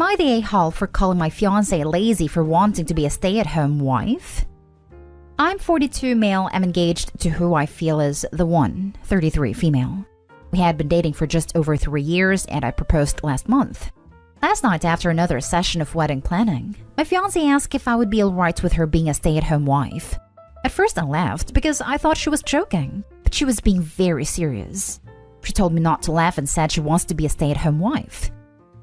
Am I the a-hole for calling my fiancé lazy for wanting to be a stay-at-home wife? I'm 42 male, am engaged to who I feel is the one, 33 female. We had been dating for just over 3 years and I proposed last month. Last night, after another session of wedding planning, my fiancé asked if I would be alright with her being a stay-at-home wife. At first I laughed because I thought she was joking, but she was being very serious. She told me not to laugh and said she wants to be a stay-at-home wife.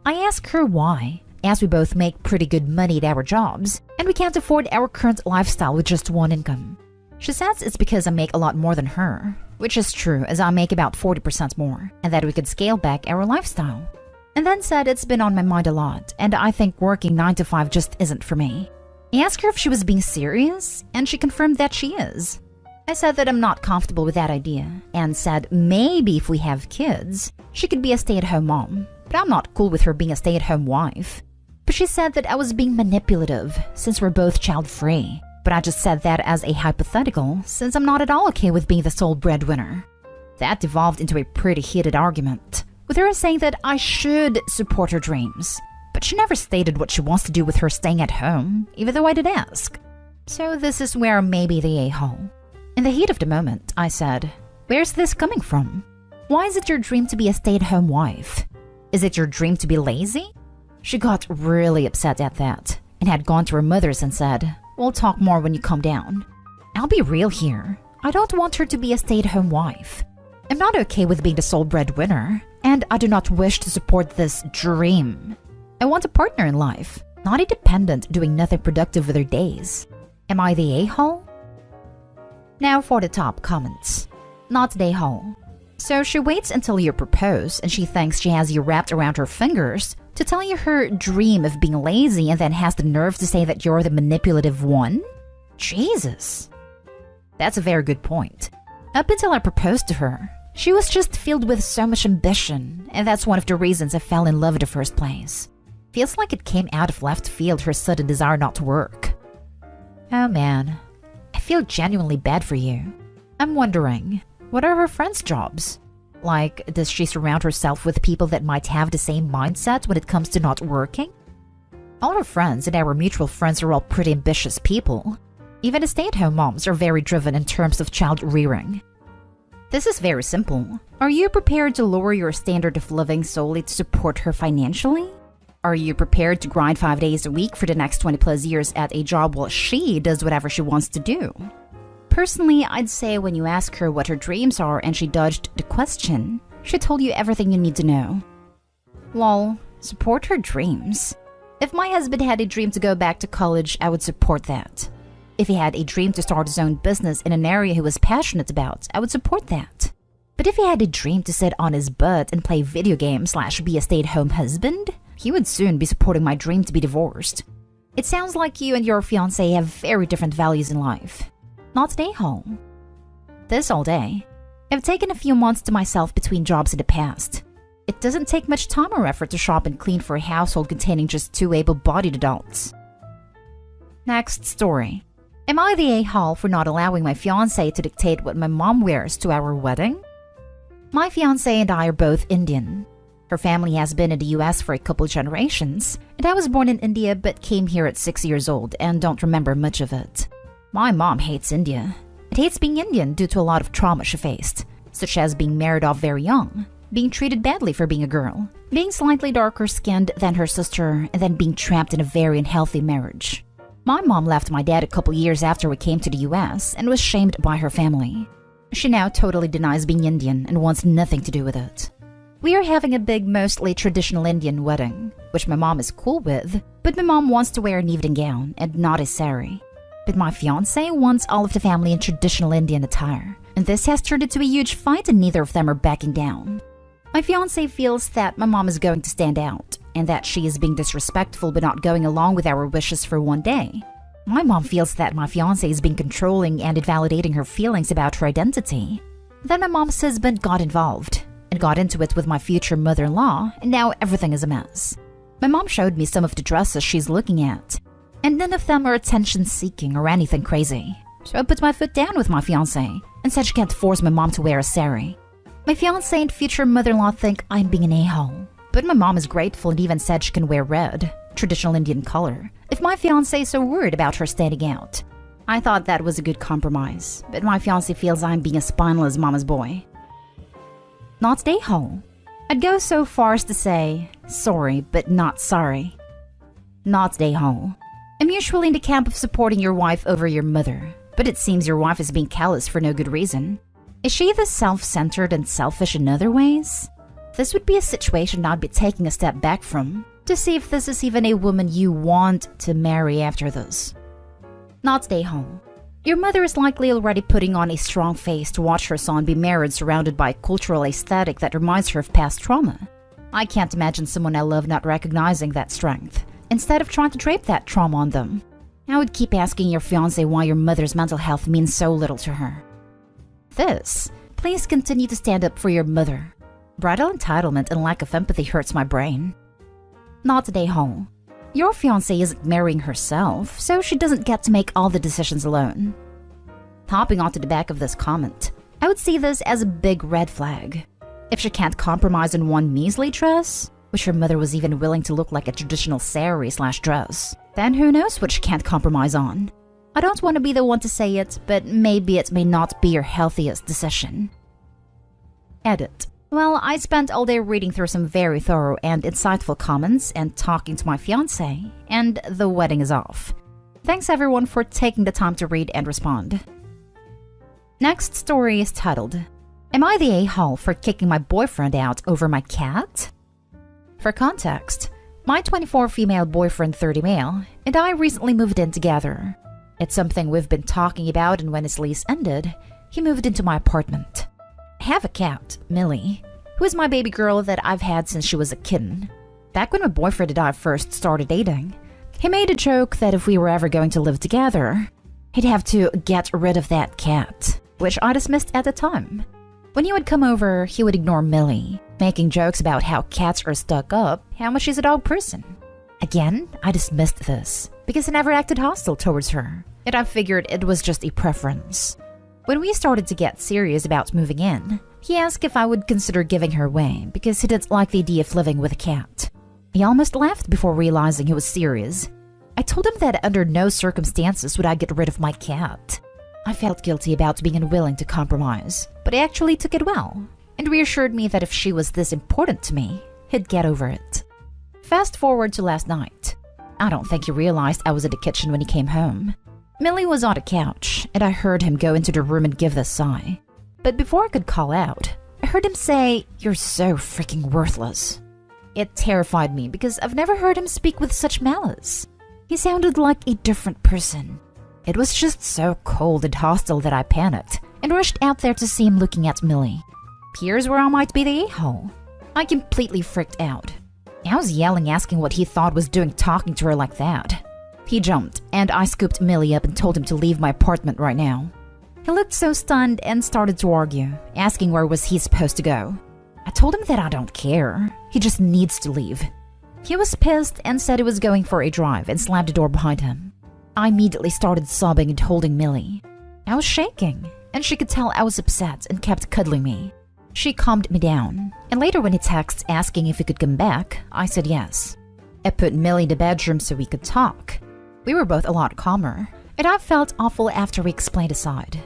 I asked her why, as we both make pretty good money at our jobs, and we can't afford our current lifestyle with just one income. She says it's because I make a lot more than her, which is true as I make about 40% more, and that we could scale back our lifestyle. And then said it's been on my mind a lot, and I think working 9 to 5 just isn't for me. I asked her if she was being serious, and she confirmed that she is. I said that I'm not comfortable with that idea, and said maybe if we have kids, she could be a stay-at-home mom, but I'm not cool with her being a stay-at-home wife. But she said that I was being manipulative, since we're both child-free. But I just said that as a hypothetical, since I'm not at all okay with being the sole breadwinner. That devolved into a pretty heated argument, with her saying that I should support her dreams. But she never stated what she wants to do with her staying at home, even though I did ask. So this is where I may be the a-hole. In the heat of the moment, I said, "Where's this coming from? Why is it your dream to be a stay-at-home wife? Is it your dream to be lazy?" She got really upset at that, and had gone to her mother's and said, "We'll talk more when you come down." I'll be real here. I don't want her to be a stay-at-home wife. I'm not okay with being the sole breadwinner, and I do not wish to support this dream. I want a partner in life, not a dependent doing nothing productive with their days. Am I the a-hole? Now for the top comments. Not the a-hole. So she waits until you propose and she thinks she has you wrapped around her fingers to tell you her dream of being lazy and then has the nerve to say that you're the manipulative one? Jesus. That's a very good point. Up until I proposed to her, she was just filled with so much ambition, and that's one of the reasons I fell in love in the first place. Feels like it came out of left field, her sudden desire not to work. Oh man, I feel genuinely bad for you. I'm wondering, what are her friends' jobs? Like, does she surround herself with people that might have the same mindset when it comes to not working? All her friends and our mutual friends are all pretty ambitious people. Even the stay-at-home moms are very driven in terms of child rearing. This is very simple. Are you prepared to lower your standard of living solely to support her financially? Are you prepared to grind 5 days a week for the next 20 plus years at a job while she does whatever she wants to do? Personally, I'd say when you ask her what her dreams are and she dodged the question, she told you everything you need to know. Lol, support her dreams. If my husband had a dream to go back to college, I would support that. If he had a dream to start his own business in an area he was passionate about, I would support that. But if he had a dream to sit on his butt and play video games / be a stay-at-home husband, he would soon be supporting my dream to be divorced. It sounds like you and your fiancé have very different values in life. Not an a-hole. This all day. I've taken a few months to myself between jobs in the past. It doesn't take much time or effort to shop and clean for a household containing just 2 able-bodied adults. Next story. Am I the a-hole for not allowing my fiancé to dictate what my mom wears to our wedding? My fiancé and I are both Indian. Her family has been in the US for a couple generations, and I was born in India but came here at 6 years old and don't remember much of it. My mom hates India. It hates being Indian due to a lot of trauma she faced, such as being married off very young, being treated badly for being a girl, being slightly darker skinned than her sister, and then being trapped in a very unhealthy marriage. My mom left my dad a couple years after we came to the US and was shamed by her family. She now totally denies being Indian and wants nothing to do with it. We are having a big, mostly traditional Indian wedding, which my mom is cool with, but my mom wants to wear an evening gown and not a sari. But my fiancé wants all of the family in traditional Indian attire, and this has turned into a huge fight and neither of them are backing down. My fiancé feels that my mom is going to stand out, and that she is being disrespectful but not going along with our wishes for one day. My mom feels that my fiancé is being controlling and invalidating her feelings about her identity. Then my mom's husband got involved, and got into it with my future mother-in-law, and now everything is a mess. My mom showed me some of the dresses she's looking at, and none of them are attention-seeking or anything crazy. So I put my foot down with my fiancé and said she can't force my mom to wear a sari. My fiancé and future mother-in-law think I'm being an a-hole, But my mom is grateful and even said she can wear red, traditional Indian color, if my fiancé is so worried about her standing out. I thought that was a good compromise, but my fiancé feels I'm being as spinal as mama's boy. Not day hole. I'd go so far as to say, sorry, but not sorry. Not day hole. I'm usually in the camp of supporting your wife over your mother, but it seems your wife is being callous for no good reason. Is she this self-centered and selfish in other ways? This would be a situation I'd be taking a step back from, to see if this is even a woman you want to marry after this. Not stay home. Your mother is likely already putting on a strong face to watch her son be married surrounded by a cultural aesthetic that reminds her of past trauma. I can't imagine someone I love not recognizing that strength, instead of trying to drape that trauma on them. I would keep asking your fiancé why your mother's mental health means so little to her. Please continue to stand up for your mother. Bridal entitlement and lack of empathy hurts my brain. Not today, home. Your fiancée isn't marrying herself, so she doesn't get to make all the decisions alone. Hopping onto the back of this comment, I would see this as a big red flag. If she can't compromise on one measly dress, which her mother was even willing to look like a traditional sari/dress, then who knows what she can't compromise on. I don't want to be the one to say it, but maybe it may not be your healthiest decision. Edit. Well, I spent all day reading through some very thorough and insightful comments and talking to my fiancé, and the wedding is off. Thanks everyone for taking the time to read and respond. Next story is titled, Am I the a-hole for kicking my boyfriend out over my cat? For context, my 24 female boyfriend 30 male and I recently moved in together. It's something we've been talking about, and when his lease ended, he moved into my apartment. I have a cat, Millie, who is my baby girl that I've had since she was a kitten. Back when my boyfriend and I first started dating, he made a joke that if we were ever going to live together, he'd have to get rid of that cat, which I dismissed at the time. When he would come over, he would ignore Millie, making jokes about how cats are stuck up, how much she's a dog person. Again, I dismissed this, because I never acted hostile towards her, and I figured it was just a preference. When we started to get serious about moving in, he asked if I would consider giving her away because he didn't like the idea of living with a cat. He almost laughed before realizing he was serious. I told him that under no circumstances would I get rid of my cat. I felt guilty about being unwilling to compromise, but he actually took it well, and reassured me that if she was this important to me, he'd get over it. Fast forward to last night. I don't think he realized I was in the kitchen when he came home. Millie was on the couch, and I heard him go into the room and give this sigh. But before I could call out, I heard him say, "You're so freaking worthless." It terrified me because I've never heard him speak with such malice. He sounded like a different person. It was just so cold and hostile that I panicked and rushed out there to see him looking at Millie. Here's where I might be the a-hole. I completely freaked out. I was yelling, asking what he thought was doing talking to her like that. He jumped, and I scooped Millie up and told him to leave my apartment right now. He looked so stunned and started to argue, asking where was he supposed to go. I told him that I don't care. He just needs to leave. He was pissed and said he was going for a drive and slammed the door behind him. I immediately started sobbing and holding Millie. I was shaking, and she could tell I was upset and kept cuddling me. She calmed me down, and later when he texted asking if he could come back, I said yes. I put Millie in the bedroom so we could talk. We were both a lot calmer, and I felt awful after we explained aside.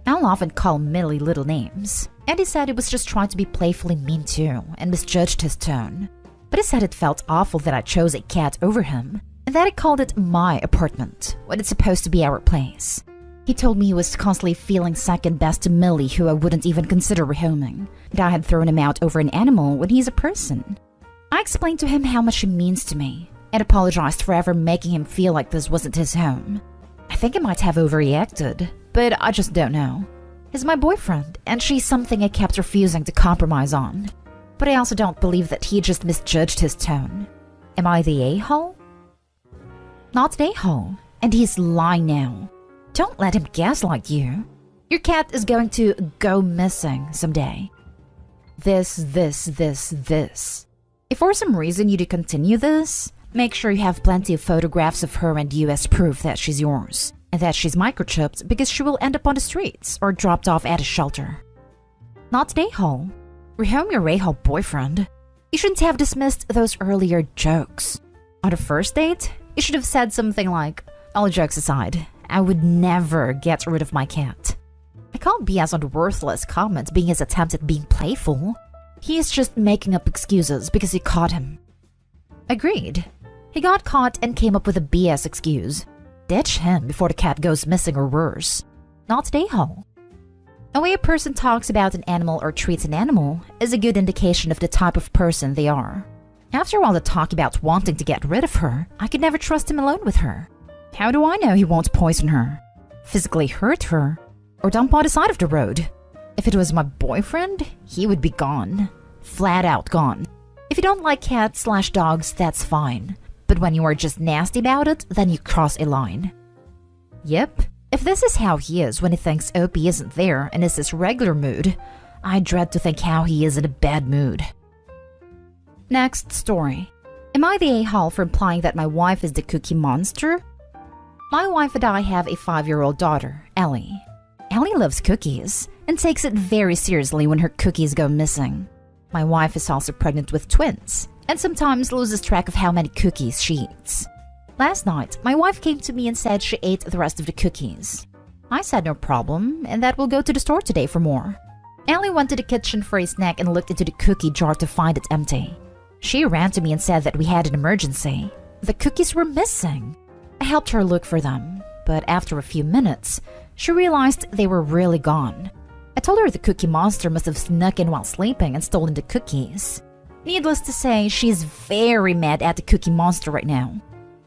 I'll often call Millie little names, and he said he was just trying to be playfully mean too and misjudged his tone. But he said it felt awful that I chose a cat over him, and that I called it my apartment when it's supposed to be our place. He told me he was constantly feeling second best to Millie, who I wouldn't even consider rehoming, and I had thrown him out over an animal when he's a person. I explained to him how much she means to me, and apologized for ever making him feel like this wasn't his home. I think I might have overreacted, but I just don't know. He's my boyfriend, and she's something I kept refusing to compromise on. But I also don't believe that he just misjudged his tone. Am I the a-hole? Not the a-hole, and he's lying now. Don't let him gaslight you. Your cat is going to go missing someday. This. If for some reason you do continue this, make sure you have plenty of photographs of her and you as proof that she's yours, and that she's microchipped because she will end up on the streets or dropped off at a shelter. Not a-hole. Rehome your a-hole boyfriend. You shouldn't have dismissed those earlier jokes. On a first date, you should have said something like, all jokes aside, I would never get rid of my cat. I can't BS on worthless comments being his attempt at being playful. He is just making up excuses because you caught him. Agreed. He got caught and came up with a BS excuse. Ditch him before the cat goes missing or worse. Not today, Hall. The way a person talks about an animal or treats an animal is a good indication of the type of person they are. After all the talk about wanting to get rid of her, I could never trust him alone with her. How do I know he won't poison her, physically hurt her, or dump on the side of the road? If it was my boyfriend, he would be gone. Flat out gone. If you don't like cats/dogs, that's fine. But when you are just nasty about it, then you cross a line. Yep, if this is how he is when he thinks Opie isn't there and is his regular mood, I dread to think how he is in a bad mood. Next story. Am I the a-hole for implying that my wife is the cookie monster? My wife and I have a 5-year-old daughter, Ellie. Ellie loves cookies and takes it very seriously when her cookies go missing. My wife is also pregnant with twins and sometimes loses track of how many cookies she eats. Last night, my wife came to me and said she ate the rest of the cookies. I said no problem and that we'll go to the store today for more. Ellie went to the kitchen for a snack and looked into the cookie jar to find it empty. She ran to me and said that we had an emergency. The cookies were missing. I helped her look for them, but after a few minutes, she realized they were really gone. I told her the cookie monster must have snuck in while sleeping and stolen the cookies. Needless to say, she's very mad at the cookie monster right now.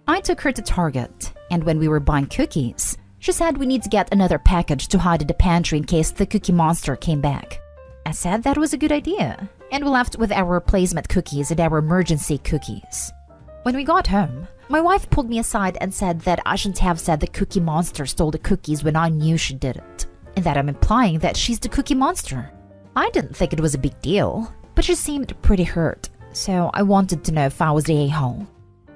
I took her to Target, and when we were buying cookies, she said we need to get another package to hide in the pantry in case the cookie monster came back. I said that was a good idea, and we left with our replacement cookies and our emergency cookies. When we got home, my wife pulled me aside and said that I shouldn't have said the cookie monster stole the cookies when I knew she did it, and that I'm implying that she's the cookie monster. I didn't think it was a big deal, but she seemed pretty hurt, so I wanted to know if I was the a-hole.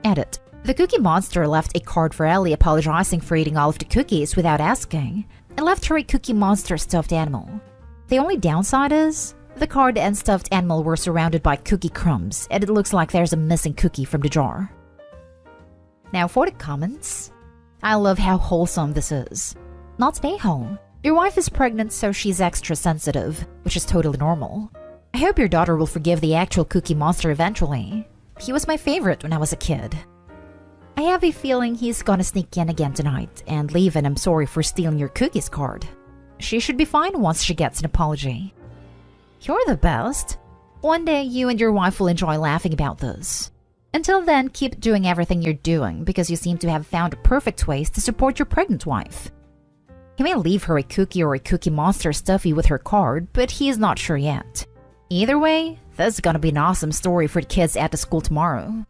Edit. The cookie monster left a card for Ellie apologizing for eating all of the cookies without asking, and left her a cookie monster stuffed animal. The only downside is, the card and stuffed animal were surrounded by cookie crumbs, and it looks like there's a missing cookie from the jar. Now for the comments. I love how wholesome this is. Not an a-hole. Your wife is pregnant, so she's extra sensitive, which is totally normal. I hope your daughter will forgive the actual cookie monster eventually. He was my favorite when I was a kid. I have a feeling he's gonna sneak in again tonight and leave an I'm sorry for stealing your cookies card. She should be fine once she gets an apology. You're the best. One day you and your wife will enjoy laughing about this. Until then, keep doing everything you're doing because you seem to have found perfect ways to support your pregnant wife. He may leave her a cookie or a cookie monster stuffy with her card, but he is not sure yet. Either way, this is gonna be an awesome story for the kids at the school tomorrow.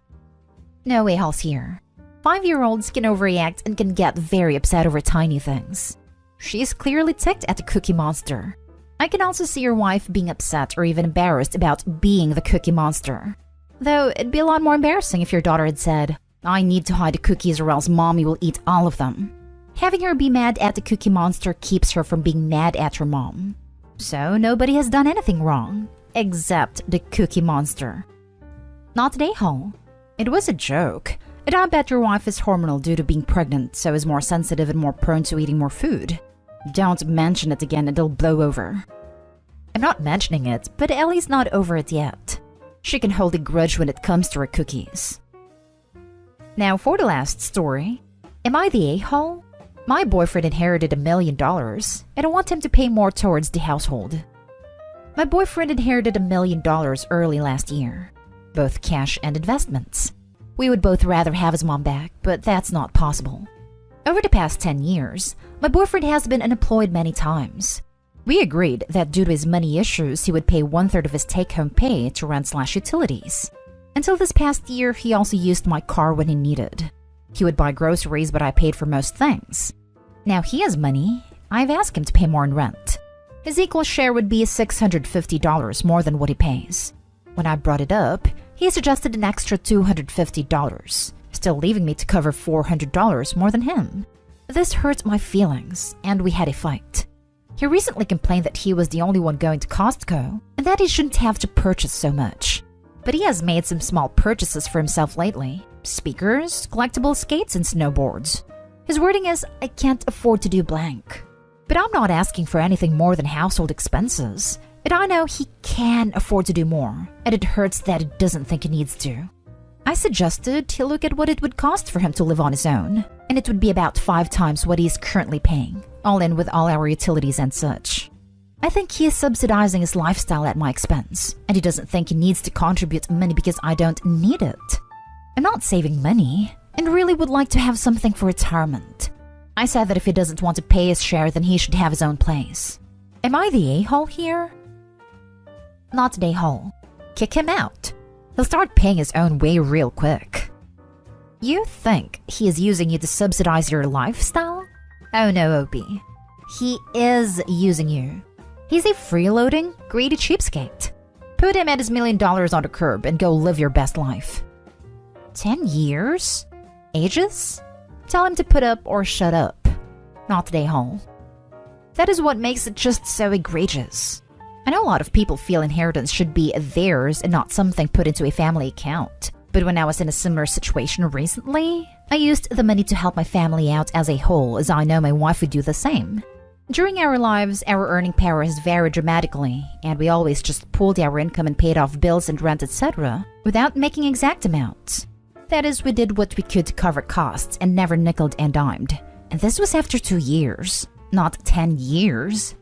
No a-holes here. 5-year-olds can overreact and can get very upset over tiny things. She's clearly ticked at the cookie monster. I can also see your wife being upset or even embarrassed about being the cookie monster. Though it'd be a lot more embarrassing if your daughter had said, I need to hide the cookies or else mommy will eat all of them. Having her be mad at the cookie monster keeps her from being mad at her mom. So nobody has done anything wrong, except the cookie monster. Not an a-hole. It was a joke. And I bet your wife is hormonal due to being pregnant, so is more sensitive and more prone to eating more food. Don't mention it again, it'll blow over. I'm not mentioning it, but Ellie's not over it yet. She can hold a grudge when it comes to her cookies. Now for the last story. Am I the a-hole? My boyfriend inherited $1 million, and I want him to pay more towards the household. My boyfriend inherited $1 million early last year, both cash and investments. We would both rather have his mom back, but that's not possible. Over the past 10 years, my boyfriend has been unemployed many times. We agreed that due to his money issues, he would pay 1/3 of his take-home pay to rent/utilities. Until this past year, he also used my car when he needed. He would buy groceries, but I paid for most things. Now he has money. I've asked him to pay more in rent. His equal share would be $650 more than what he pays. When I brought it up, he suggested an extra $250, still leaving me to cover $400 more than him. This hurt my feelings, and we had a fight. He recently complained that he was the only one going to Costco, and that he shouldn't have to purchase so much. But he has made some small purchases for himself lately. Speakers, collectible skates, and snowboards. His wording is, I can't afford to do blank. But I'm not asking for anything more than household expenses. But I know he can afford to do more, and it hurts that he doesn't think he needs to. I suggested he look at what it would cost for him to live on his own, and it would be about 5 times what he is currently paying, all in with all our utilities and such. I think he is subsidizing his lifestyle at my expense, and he doesn't think he needs to contribute money because I don't need it. I'm not saving money, and really would like to have something for retirement. I said that if he doesn't want to pay his share, then he should have his own place. Am I the a-hole here? Not the a-hole. Kick him out. He'll start paying his own way real quick. You think he is using you to subsidize your lifestyle? Oh no, Opie. He is using you. He's a freeloading, greedy cheapskate. Put him at his $1 million on the curb and go live your best life. 10 years? Ages? Tell him to put up or shut up. Not the a-hole. That is what makes it just so egregious. I know a lot of people feel inheritance should be theirs and not something put into a family account. But when I was in a similar situation recently, I used the money to help my family out as a whole, as I know my wife would do the same. During our lives, our earning power has varied dramatically, and we always just pooled our income and paid off bills and rent, etc., without making exact amounts. That is, we did what we could to cover costs and never nickeled and dimed. And this was after 2 years, not 10 years.